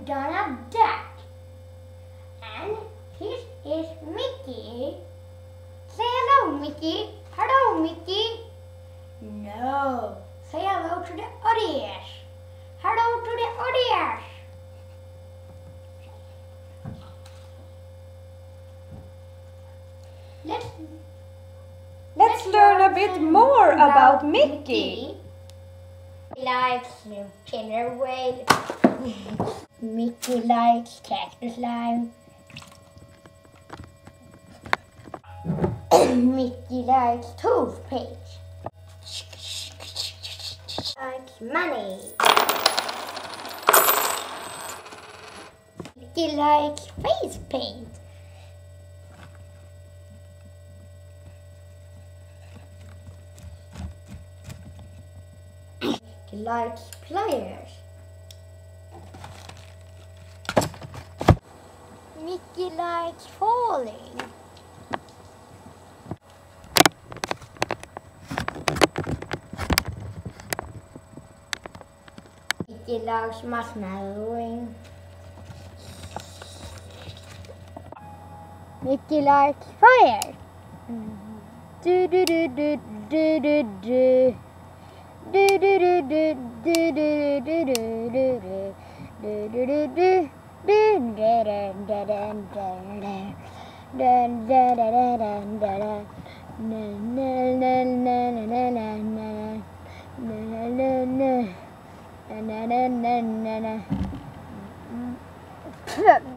Donald Duck. And this is Mickey. Say hello, Mickey. Hello, Mickey. No. Say hello to the audience. Hello to the audience. Let's learn a bit more about Mickey. He likes killer whale. Mickey likes cactus slime. Mickey likes toothpaste. Likes money. Mickey likes face paint. He likes pliers. Mickey likes falling. Mickey likes marshmallowing. Mickey likes fire. Do do do do do do do. Do do do do do do do do do do do do do.